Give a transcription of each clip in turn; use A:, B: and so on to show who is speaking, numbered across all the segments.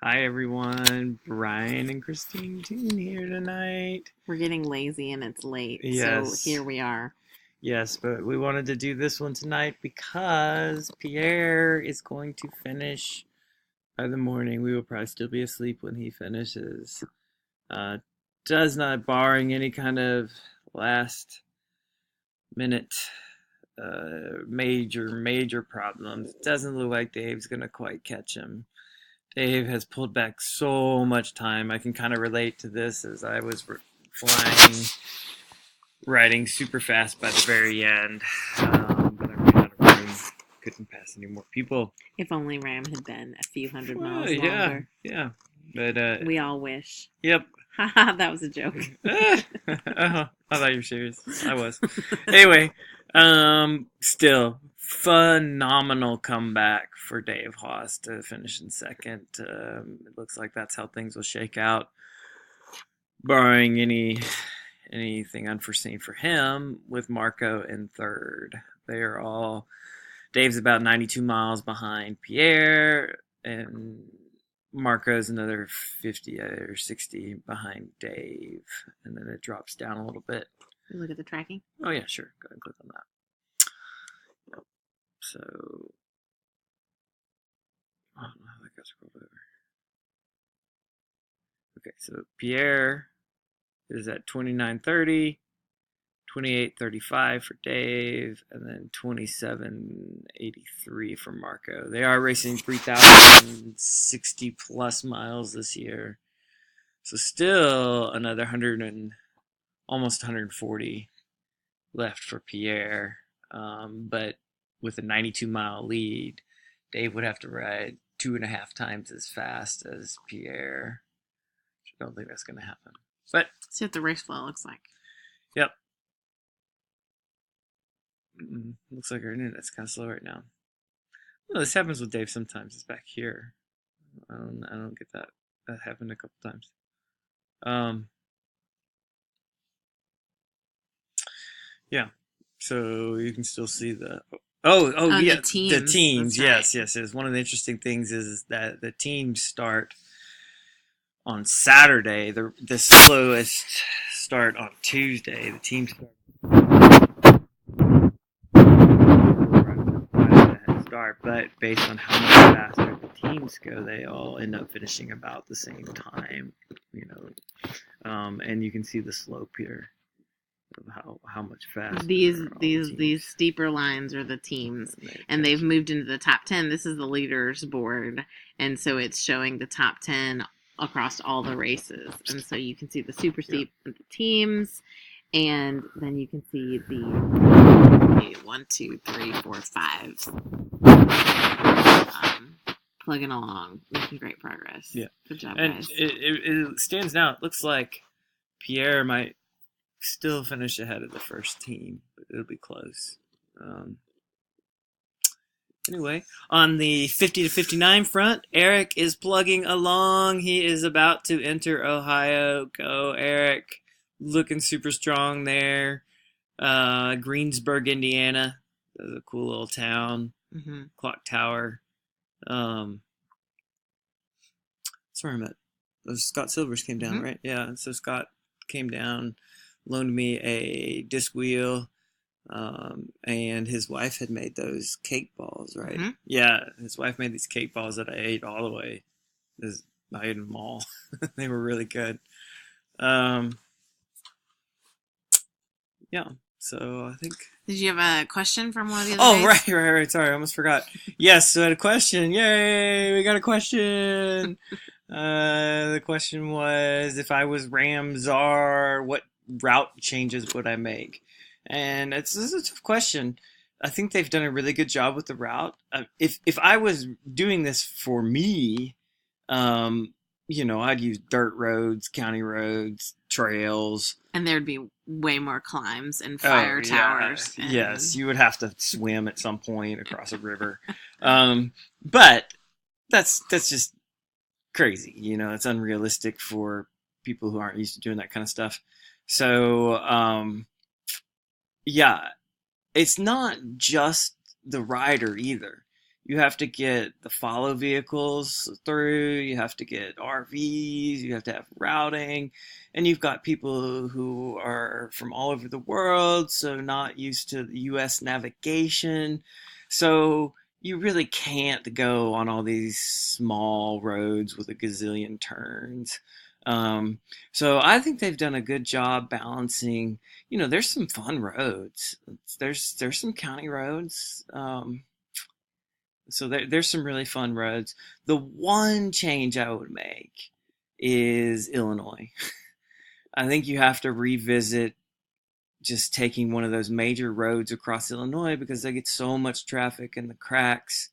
A: Hi everyone, Brian and Christine Toone here tonight.
B: We're getting lazy and it's late, so
A: Yes,
B: here we are.
A: yes, but we wanted to do this one tonight because Pierre is going to finish by the morning. We will probably still be asleep when he finishes. Uh, does not, barring any kind of last minute major problems, doesn't look like Dave's gonna quite catch him. Dave has pulled back so much time. I can kind of relate to this as I was flying, riding super fast by the very end, but I ran out of room. Couldn't pass any more people.
B: If only Ram had been a few hundred
A: Well,
B: miles
A: yeah,
B: longer.
A: yeah. But
B: We all wish.
A: yep.
B: Haha, that was a joke.
A: I thought you were serious. I was. Anyway, still phenomenal comeback for Dave Haas to finish in second. It looks like that's how things will shake out, barring anything unforeseen for him. With Marco in third, they are all. Dave's about 92 miles behind Pierre, and Marco's another 50 or 60 behind Dave, and then it drops down a little bit.
B: Look at the tracking.
A: Oh yeah, sure. Go ahead and click on that. Yep. So, I don't know how that got scrolled over. Okay, so Pierre is at 29:30, 28:35 for Dave, and then 27:83 for Marco. They are racing 3,060 plus miles this year. So still another 100 and almost 140 left for Pierre. But with a 92-mile lead, Dave would have to ride 2.5 times as fast as Pierre. I don't think that's going to happen. But
B: see what the race flow looks like.
A: Yep. Looks like our internet's kind of slow right now. Well, this happens with Dave sometimes. It's back here. I don't get that. That happened a couple times. Yeah. So you can still see the. Yeah, the teams. Yes, right. Yes. One of the interesting things is that the teams start on Saturday. The slowest start on Tuesday. The teams start, but based on how much faster the teams go, they all end up finishing about the same time. And you can see the slope here of how much faster.
B: These steeper lines are the teams, and they've moved into the top 10. This is the leaders board, and so it's showing the top 10 across all the races, and so you can see the super steep the teams, and then you can see the 1, 2, 3, 4, 5 plugging along, making great progress.
A: Yeah,
B: good job,
A: and
B: guys.
A: It stands out. It looks like Pierre might still finish ahead of the first team, but it'll be close. Anyway, on the 50 to 59 front, Eric is plugging along. He is about to enter Ohio. Go, Eric. Looking super strong there. Greensburg, Indiana. That's a cool little town.
B: Mm-hmm.
A: Clock Tower. That's where I'm at. Scott Silvers came down, right? Yeah, so Scott came down, loaned me a disc wheel, and his wife had made those cake balls, right?
B: Mm-hmm.
A: Yeah, his wife made these cake balls that I ate all the way. I ate them all. They were really good. Yeah, so I think...
B: Did you have a question from one of the other days?
A: Right. Sorry, I almost forgot. Yes, so I had a question. Yay, we got a question. The question was, if I was Ramzar, what route changes would I make? And this is a tough question. I think they've done a really good job with the route. If I was doing this for me, I'd use dirt roads, county roads, trails.
B: And there'd be way more climbs and fire towers. And...
A: Yes, you would have to swim at some point across a river. But that's just crazy. It's unrealistic for people who aren't used to doing that kind of stuff. So, it's not just the rider either. You have to get the follow vehicles through, you have to get RVs, you have to have routing, and you've got people who are from all over the world, so not used to the US navigation. So you really can't go on all these small roads with a gazillion turns. Um, so I think they've done a good job balancing. There's some fun roads. There's some county roads. So there's some really fun roads. The one change I would make is Illinois. I think you have to revisit just taking one of those major roads across Illinois because they get so much traffic and the cracks.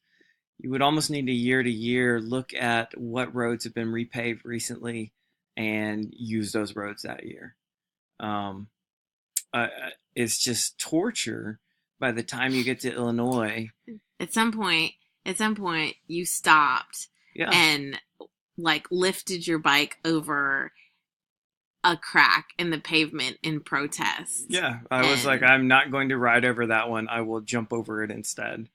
A: You would almost need a year to year look at what roads have been repaved recently and use those roads that year. Um, it's just torture by the time you get to Illinois.
B: At some point, you stopped
A: Yeah.
B: and like lifted your bike over a crack in the pavement in protest.
A: Yeah, I was like, I'm not going to ride over that one. I will jump over it instead.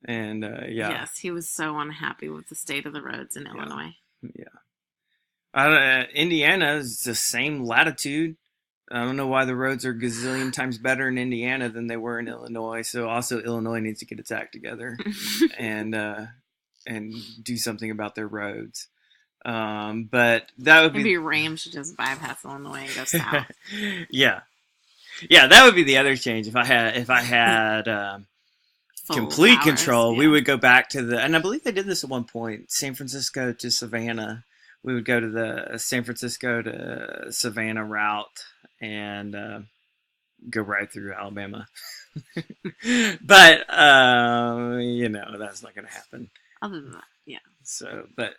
A: And yeah.
B: Yes, he was so unhappy with the state of the roads in Illinois.
A: Yeah. Indiana is the same latitude. I don't know why the roads are gazillion times better in Indiana than they were in Illinois. So also Illinois needs to get its act together and do something about their roads. But that would
B: maybe Ram should just bypass Illinois and go south.
A: Yeah, that would be the other change. If I had complete
B: powers,
A: control,
B: yeah.
A: we would go back to and I believe they did this at one point, San Francisco to Savannah. We would go to the San Francisco to Savannah route and go right through Alabama. But that's not going to happen.
B: Other than that, yeah.
A: So, but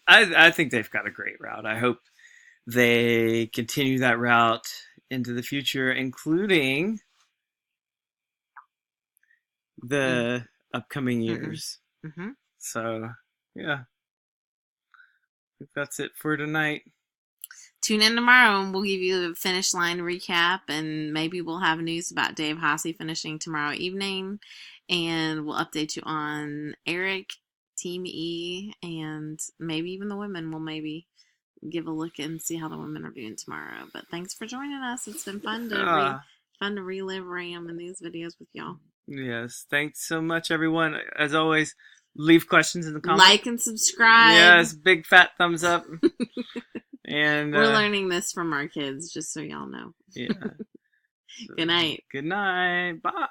A: I think they've got a great route. I hope they continue that route into the future, including the upcoming years.
B: Mm-hmm.
A: So, yeah. I think that's it for tonight.
B: Tune in tomorrow and we'll give you a finish line recap, and maybe we'll have news about Dave Hossey finishing tomorrow evening, and we'll update you on Eric, Team E, and maybe even the women. We'll maybe give a look and see how the women are doing tomorrow. But thanks for joining us. It's been fun to relive Ram in these videos with y'all.
A: Yes, thanks so much, everyone. As always, leave questions in the comments.
B: Like and subscribe.
A: Yes, big fat thumbs up. And
B: we're learning this from our kids, just so y'all know.
A: Yeah.
B: Good night.
A: Good night. Bye.